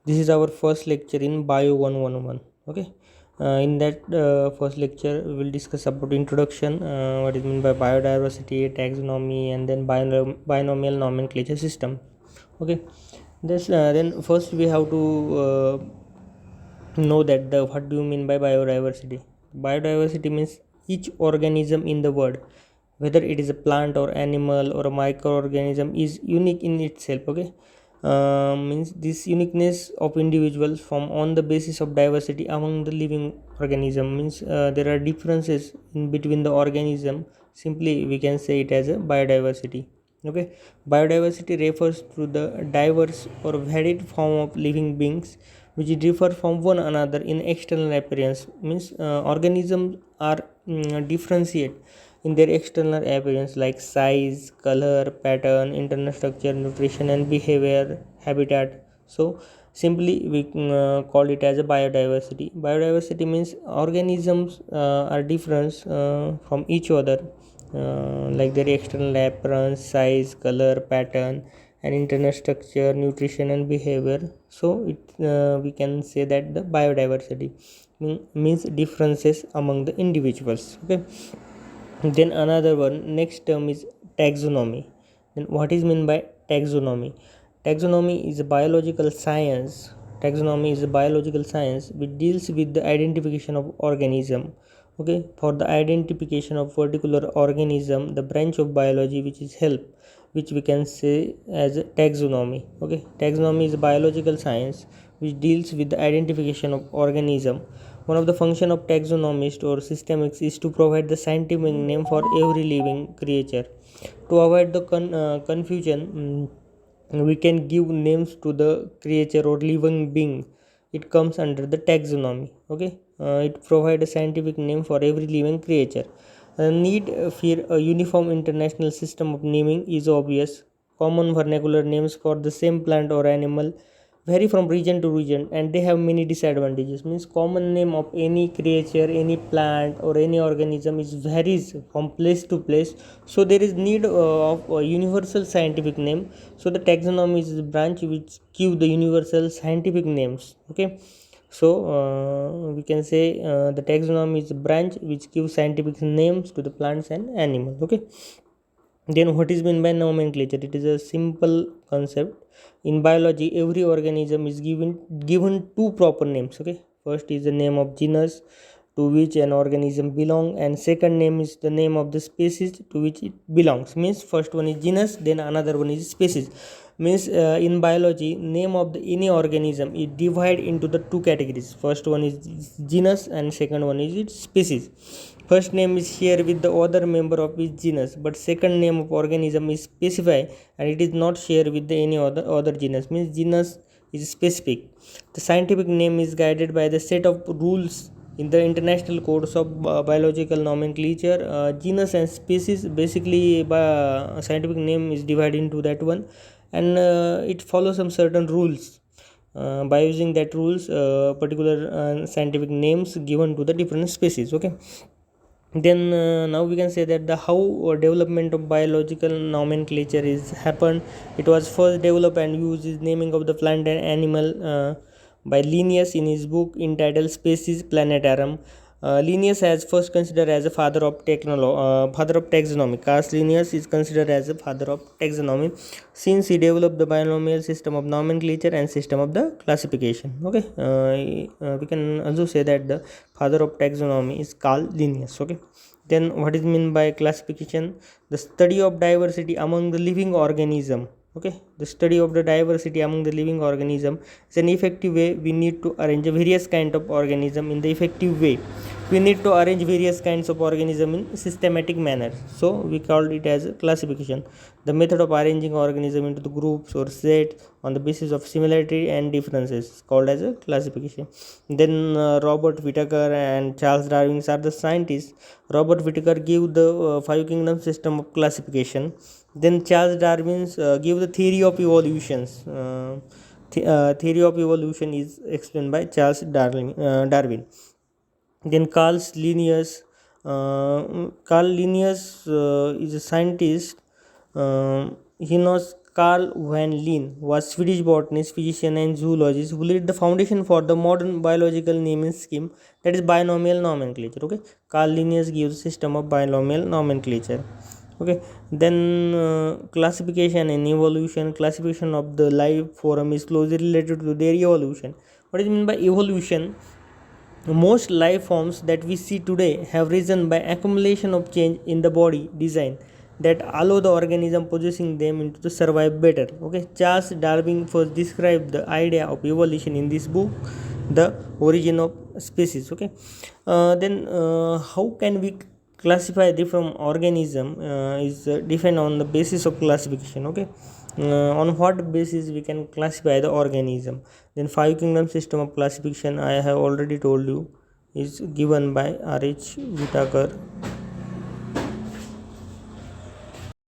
This is our first lecture in Bio 111. Okay. In that first lecture, we will discuss about introduction, what is meant by biodiversity, taxonomy, and then binomial nomenclature system. Okay. Then first we have to know that the what do you mean by biodiversity. Biodiversity means each organism in the world, whether it is a plant or animal or a microorganism, is unique in itself. Okay. Means this uniqueness of individuals form on the basis of diversity among the living organism. Means there are differences in between the organism. Simply we can say it as a biodiversity. Okay. Biodiversity refers to the diverse or varied form of living beings which differ from one another in external appearance. Means organisms are differentiate in their external appearance like size, color, pattern, internal structure, nutrition, and behavior, habitat. So simply we call it as a biodiversity. Biodiversity means organisms are different from each other, like their external appearance, size, color, pattern, and internal structure, nutrition, and behavior. So we can say that the biodiversity means differences among the individuals. Okay. Then another one, next term is taxonomy. Then what is meant by taxonomy? Taxonomy is a biological science which deals with the identification of organism. Okay. For the identification of particular organism, the branch of biology which we can say as taxonomy. Okay. Taxonomy is a biological science which deals with the identification of organism. One of the function of taxonomist or systemics is to provide the scientific name for every living creature. To avoid the confusion, we can give names to the creature or living being. It comes under the taxonomy. Okay. It provides a scientific name for every living creature. Need fear a uniform international system of naming is obvious. Common vernacular names for the same plant or animal vary from region to region, and they have many disadvantages. Means common name of any creature, any plant, or any organism is varies from place to place. So there is need of a universal scientific name. So the taxonomy is the branch which give the universal scientific names. Okay. So we can say the taxonomy is a branch which gives scientific names to the plants and animals. Okay. Then what is meant by nomenclature? It is a simple concept. In biology, every organism is given two proper names. Okay. First is the name of genus to which an organism belong, and second name is the name of the species to which it belongs. Means first one is genus, then another one is species. Means in biology, name of the any organism is divided into the two categories. First one is genus and second one is its species. First name is shared with the other member of each genus, but second name of organism is specified and it is not shared with the any other genus. Means genus is specific. The scientific name is guided by the set of rules in the international codes of biological nomenclature. Genus and species, basically by scientific name is divided into that one, and it follows some certain rules. By using that rules, particular scientific names given to the different species. Okay. Then now we can say that the how development of biological nomenclature is happened. It was first developed and used is naming of the plant and animal by Linnaeus in his book entitled Species Planetarum. Linnaeus has first considered as a father of taxonomy. Carl Linnaeus is considered as a father of taxonomy since he developed the binomial system of nomenclature and system of the classification. Okay. We can also say that the father of taxonomy is Carl Linnaeus. Okay. Then what is meant by classification? The study of diversity among the living organism. Okay. The study of the diversity among the living organism is an effective way. We need to arrange various kind of organism in the effective way. We need to arrange various kinds of organism in systematic manner. So we called it as classification. The method of arranging organism into the groups or sets on the basis of similarity and differences is called as a classification. Then Robert Whittaker and Charles Darwin are the scientists. Robert Whittaker gave the five kingdom system of classification. Then Charles Darwin gave the theory of evolutions. Theory of evolution is explained by Charles Darwin. Then Carl Linnaeus is a scientist. He knows Carl van Lien was Swedish botanist, physician, and zoologist who laid the foundation for the modern biological naming scheme, that is binomial nomenclature. Okay, Carl Linnaeus gives a system of binomial nomenclature. Okay, then classification and evolution. Classification of the life form is closely related to their evolution. What is meant by evolution? Most life forms that we see today have risen by accumulation of change in the body design that allow the organism possessing them into to survive better. Okay, Charles Darwin first described the idea of evolution in this book, The Origin of Species. Okay, then how can we classify different organism is defined on the basis of classification. Okay, on what basis we can classify the organism? Then five kingdom system of classification I have already told you is given by R.H. Whitaker.